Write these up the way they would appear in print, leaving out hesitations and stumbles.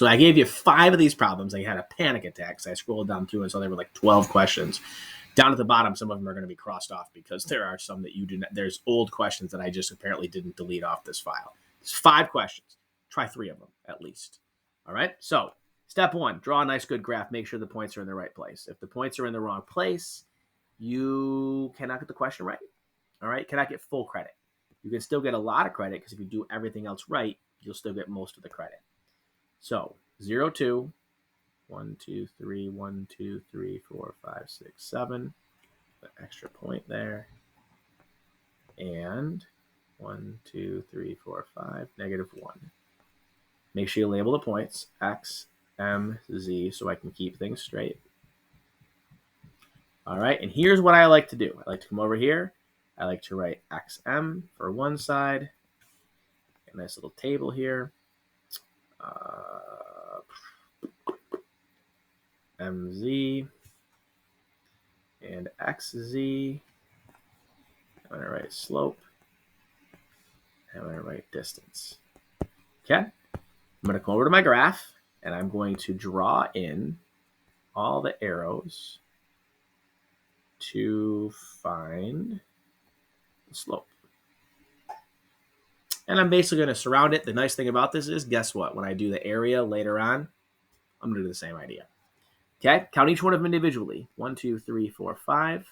So I gave you 5 of these problems. I had a panic attack. So I scrolled down through and saw there were like 12 questions. Down at the bottom, some of them are going to be crossed off because there are some that you do not. There's old questions that I just apparently didn't delete off this file. There's 5 questions. Try 3 of them at least. All right. So step 1, draw a nice good graph. Make sure the points are in the right place. If the points are in the wrong place, you cannot get the question right. All right. Cannot get full credit. You can still get a lot of credit because if you do everything else right, you'll still get most of the credit. So 0, 2, 1, 2, 3, 1, 2, 3, 4, 5, 6, 7. The extra point there. And 1, 2, 3, 4, 5, -1. Make sure you label the points X, M, Z so I can keep things straight. All right, and here's what I like to do. I like to come over here. I like to write XM for one side. A nice little table here. MZ and XZ. I'm going to write slope. I'm going to write distance. Okay. I'm going to come over to my graph and I'm going to draw in all the arrows to find the slope. And I'm basically going to surround it. The nice thing about this is, guess what? When I do the area later on, I'm going to do the same idea. Okay, count each one of them individually. 1, 2, 3, 4, 5.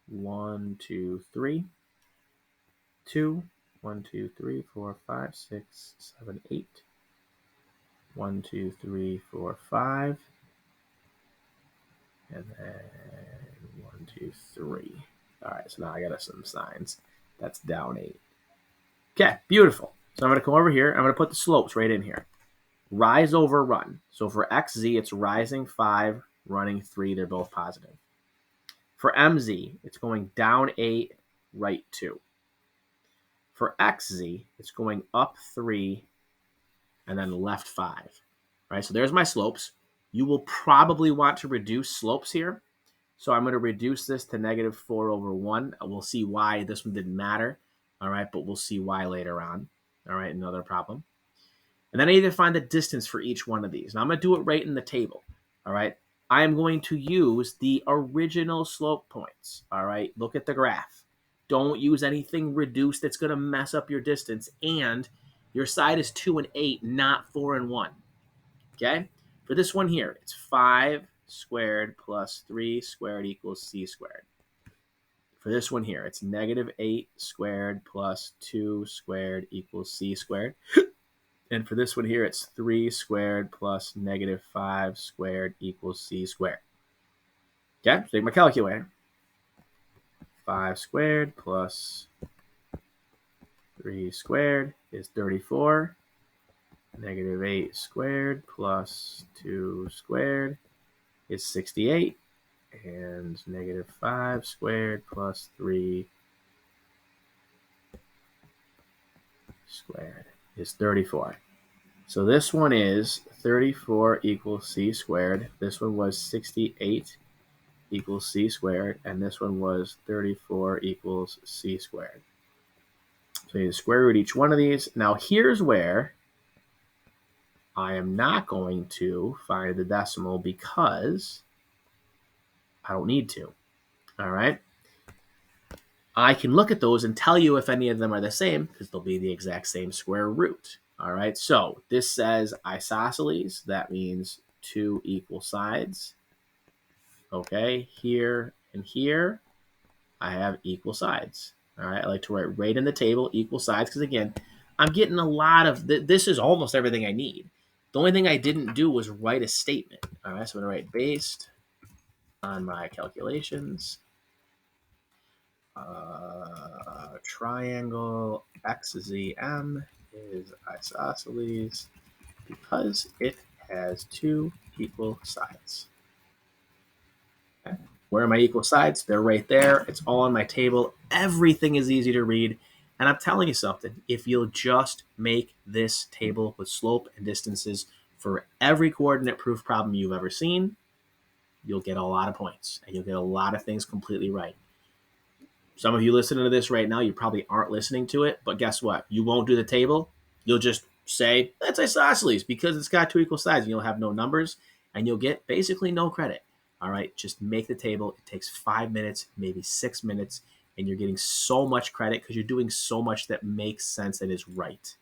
1, 2, 3. 2. 1, 2, 3, 4, 5, 6, 7, 8. 1, 2, 3, 4, 5. And then 1, 2, 3. All right, so now I got some signs. That's down 8. Okay, beautiful. So I'm going to come over here. I'm going to put the slopes right in here. Rise over run. So for XZ, it's rising 5, running 3. They're both positive. For MZ, it's going down 8, right 2. For XZ, it's going up 3, and then left 5. All right, so there's my slopes. You will probably want to reduce slopes here. So I'm going to reduce this to -4/1. We'll see why this one didn't matter. All right, but we'll see why later on. All right, another problem. And then I need to find the distance for each one of these. Now I'm going to do it right in the table. All right, I am going to use the original slope points. All right, look at the graph. Don't use anything reduced that's going to mess up your distance. And your side is 2 and 8, not 4 and 1. Okay, for this one here, it's 5 squared plus 3 squared equals c squared. For this one here, it's -8 squared plus 2 squared equals c squared. And for this one here, it's 3 squared plus -5 squared equals c squared. Okay, so take my calculator. 5 squared plus 3 squared is 34. -8 squared plus 2 squared is 68. And -5 squared plus 3 squared is 34. So this one is 34 equals c squared. This one was 68 equals c squared. And this one was 34 equals c squared. So you square root each one of these. Now here's where I am not going to find the decimal because I don't need to. All right. I can look at those and tell you if any of them are the same because they'll be the exact same square root. All right. So this says isosceles. That means 2 equal sides. Okay. Here and here, I have equal sides. All right. I like to write right in the table equal sides because, again, I'm getting a lot of this is almost everything I need. The only thing I didn't do was write a statement. All right. So I'm going to write based on my calculations. Triangle XZM is isosceles because it has 2 equal sides. Okay. Where are my equal sides? They're right there. It's all on my table. Everything is easy to read. And I'm telling you something, if you'll just make this table with slope and distances for every coordinate proof problem you've ever seen, you'll get a lot of points and you'll get a lot of things completely right. Some of you listening to this right now, you probably aren't listening to it, but guess what? You won't do the table. You'll just say that's isosceles because it's got two equal sides, and you'll have no numbers, and you'll get basically no credit. All right, just make the table. It takes 5 minutes, maybe 6 minutes, and you're getting so much credit because you're doing so much that makes sense and is right.